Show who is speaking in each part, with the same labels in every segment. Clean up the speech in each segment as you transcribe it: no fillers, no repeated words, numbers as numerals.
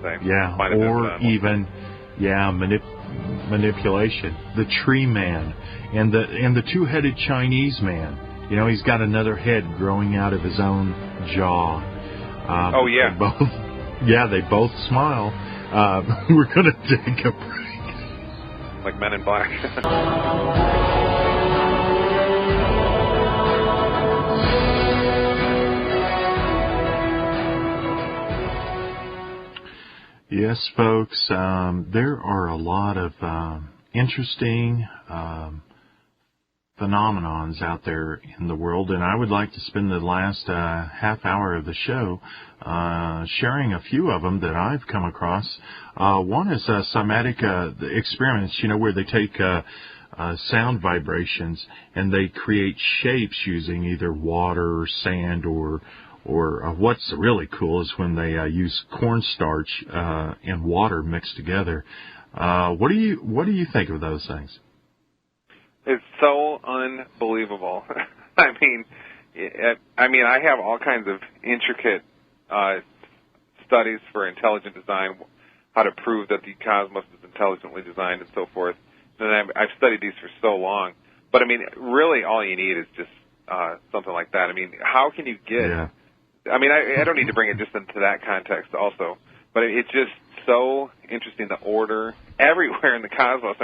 Speaker 1: say.
Speaker 2: Yeah, or even, manipulation. The tree man and the two-headed Chinese man. You know, he's got another head growing out of his own jaw. They both smile. We're going to take a break.
Speaker 1: Like Men in Black.
Speaker 2: Yes, folks, there are a lot of interesting phenomenons out there in the world, and I would like to spend the last half hour of the show sharing a few of them that I've come across. One is cymatic experiments, where they take sound vibrations and they create shapes using either water or sand or what's really cool is when they use cornstarch and water mixed together. What do you think of those things?
Speaker 1: It's so unbelievable. I mean, I have all kinds of intricate studies for intelligent design, how to prove that the cosmos is intelligently designed and so forth. And I've studied these for so long. But, really all you need is just something like that. How can you get... Yeah. I don't need to bring it just into that context also, but it's just so interesting, the order everywhere in the cosmos.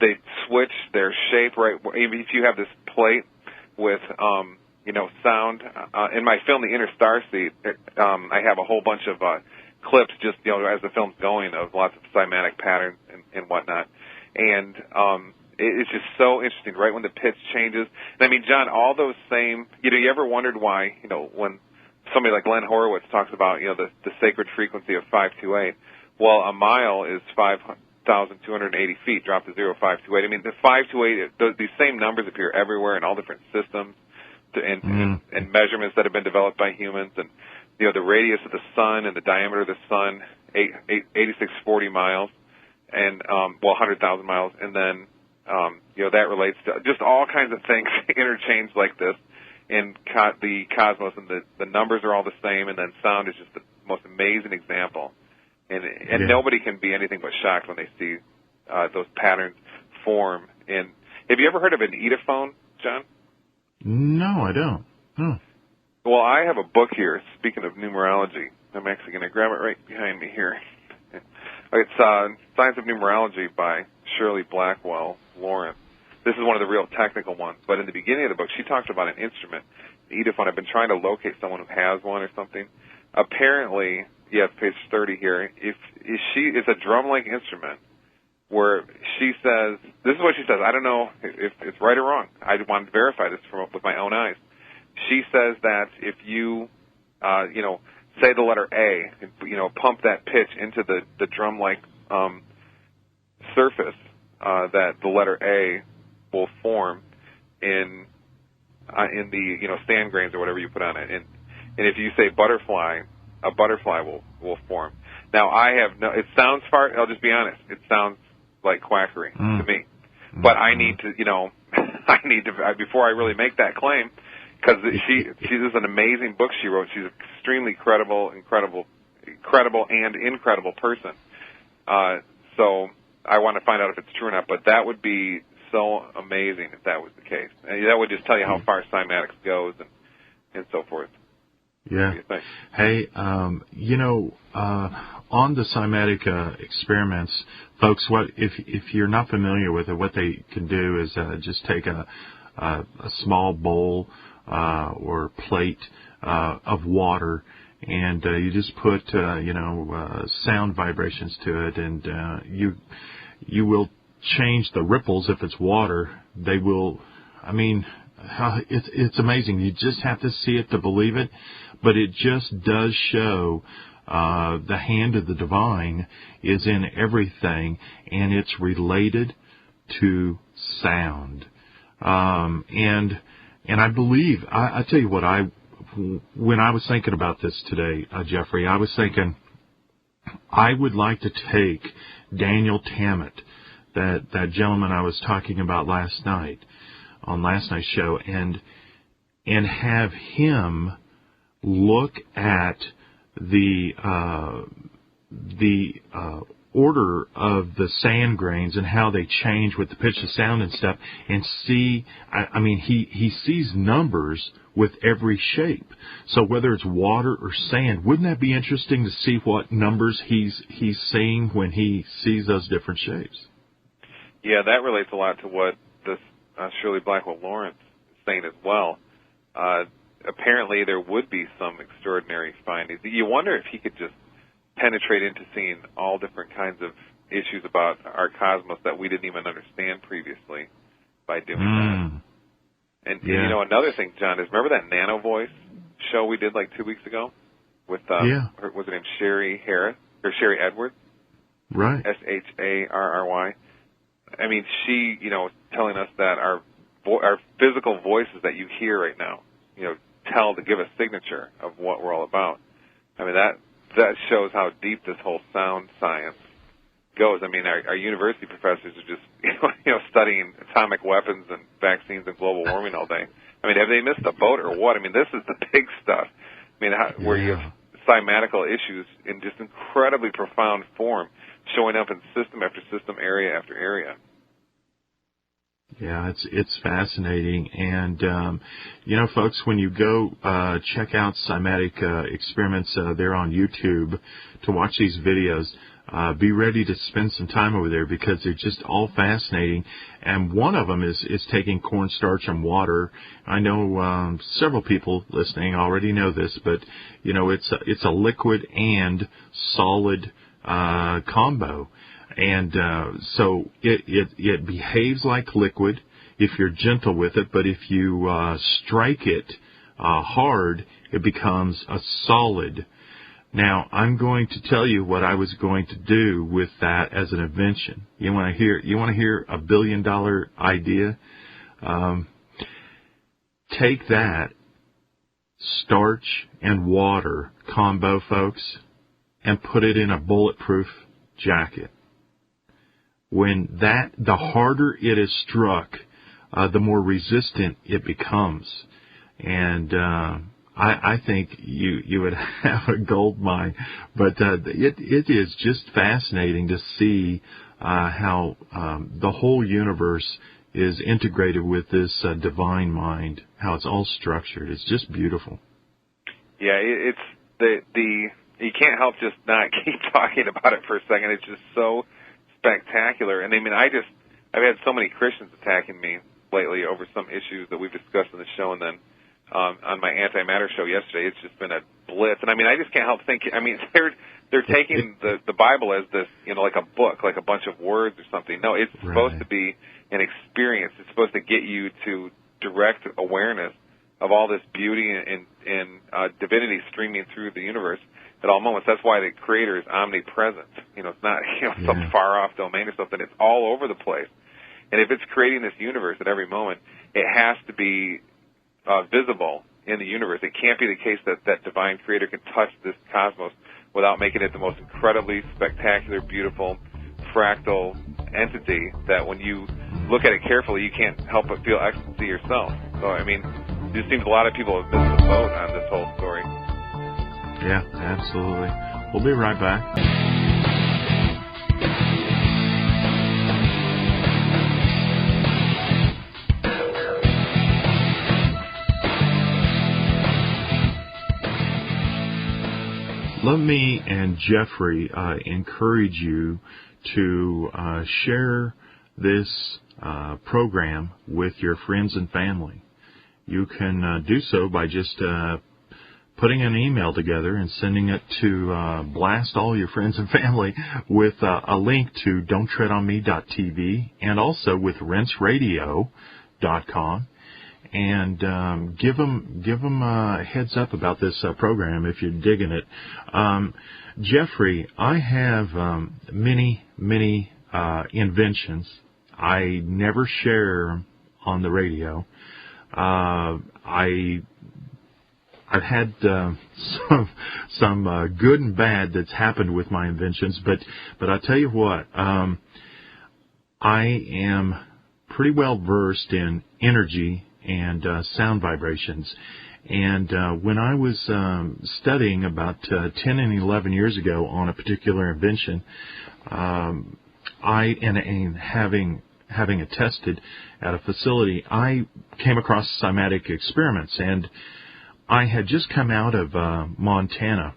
Speaker 1: They switch their shape, right? If you have this plate with, sound, in my film, The Inner Starseed, I have a whole bunch of clips just, as the film's going of lots of cymatic patterns and whatnot. And it's just so interesting, right, when the pitch changes. And John, all those same, you ever wondered why, when somebody like Glenn Horowitz talks about, the sacred frequency of 528. Well, a mile is 5,280 feet, drop to 528. The 528, these same numbers appear everywhere in all different systems and measurements that have been developed by humans. And, the radius of the sun and the diameter of the sun, 8640 miles, and, 100,000 miles. And then, that relates to just all kinds of things interchanged like this. In the cosmos, and the numbers are all the same, and then sound is just the most amazing example. And nobody can be anything but shocked when they see those patterns form. And have you ever heard of an Edophone, John?
Speaker 2: No, I don't. Oh.
Speaker 1: Well, I have a book here, speaking of numerology. I'm actually going to grab it right behind me here. It's Science of Numerology by Shirley Blackwell Lawrence. This is one of the real technical ones, but in the beginning of the book, she talked about an instrument, the Edophone. I've been trying to locate someone who has one or something. Apparently, yes, page 30 here, it's a drum-like instrument where she says, this is what she says, I don't know if it's right or wrong. I want to verify this with my own eyes. She says that if you, say the letter A, and, pump that pitch into the drum-like surface, that the letter A will form in the sand grains or whatever you put on it, and if you say butterfly, a butterfly will form. Now it sounds I'll just be honest, it sounds like quackery to me, but I need to before I really make that claim, because she's an amazing book she wrote. She's an extremely incredible and incredible person. So I want to find out if it's true or not, but that would be so amazing if that was the case. And that would just tell you how far cymatics goes and so forth.
Speaker 2: Yeah. Hey, on the cymatic experiments, folks, if you're not familiar with it, what they can do is just take a small bowl or plate of water, and you just put sound vibrations to it, and you will change the ripples. If it's water, they will. It's amazing. You just have to see it to believe it, but it just does show the hand of the divine is in everything, and it's related to sound. And I believe, I tell you what, when I was thinking about this today, Jeffrey, I was thinking I would like to take Daniel Tammet, that gentleman I was talking about last night on last night's show, and have him look at the the order of the sand grains and how they change with the pitch of sound and stuff, and see, I mean, he sees numbers with every shape. So whether it's water or sand, wouldn't that be interesting to see what numbers he's seeing when he sees those different shapes?
Speaker 1: Yeah, that relates a lot to what this Shirley Blackwell Lawrence is saying as well. Apparently there would be some extraordinary findings. You wonder if he could just penetrate into seeing all different kinds of issues about our cosmos that we didn't even understand previously by doing that. And you know, another thing, John, is remember that Nano Voice show we did like 2 weeks ago with was her name Sherry Harris or Sherry Edwards?
Speaker 2: Right.
Speaker 1: Sharry. I mean, she, you know, telling us that our physical voices that you hear right now, you know, to give a signature of what we're all about. I mean, that shows how deep this whole sound science goes. I mean, our university professors are just, you know, studying atomic weapons and vaccines and global warming all day. I mean, have they missed a boat or what? I mean, this is the big stuff. I mean, where you have cymatical issues in just incredibly profound form showing up in system after system, area after area.
Speaker 2: Yeah, it's fascinating. And, you know, folks, when you go check out cymatic experiments, they're on YouTube to watch these videos. Be ready to spend some time over there because they're just all fascinating. And one of them is taking cornstarch and water. I know several people listening already know this, but, you know, it's a liquid and solid combo. And so it behaves like liquid if you're gentle with it, but if you strike it hard, it becomes a solid. Now, I'm going to tell you what I was going to do with that as an invention. You want to hear $1 billion idea? Take that starch and water combo, folks, and put it in a bulletproof jacket. When the harder it is struck, the more resistant it becomes. And I think you would have a gold mine. But it is just fascinating to see how the whole universe is integrated with this divine mind, how it's all structured. It's just beautiful. Yeah,
Speaker 1: it's you can't help just not keep talking about it for a second. It's just so spectacular. And I mean, I've had so many Christians attacking me lately over some issues that we've discussed in the show, and then on my antimatter show yesterday, it's just been a blitz. And I mean, I just can't help thinking. I mean, they're taking the Bible as this, you know, like a book, like a bunch of words or something. No, it's supposed to be an experience. It's supposed to get you to direct awareness of all this beauty and divinity streaming through the universe at all moments. That's why the Creator is omnipresent. You know, it's not some far-off domain or something. It's all over the place. And if it's creating this universe at every moment, it has to be visible in the universe. It can't be the case that divine Creator can touch this cosmos without making it the most incredibly spectacular, beautiful, fractal entity that when you look at it carefully, you can't help but feel ecstasy yourself. So, I mean, it just seems a lot of people have missed the boat on this whole story.
Speaker 2: Yeah, absolutely. We'll be right back. Let me and Jeffrey encourage you to share this program with your friends and family. You can do so by just putting an email together and sending it to blast all your friends and family with a link to don'ttreadonme.tv and also with rinseradio.com. And give them a heads up about this program if you're digging it. Jeffrey, I have many inventions. I never share on the radio. I've had some good and bad that's happened with my inventions, but I'll tell you what, I am pretty well versed in energy and sound vibrations. And when I was studying about 10 and 11 years ago on a particular invention, having it tested at a facility, I came across cymatic experiments, and I had just come out of Montana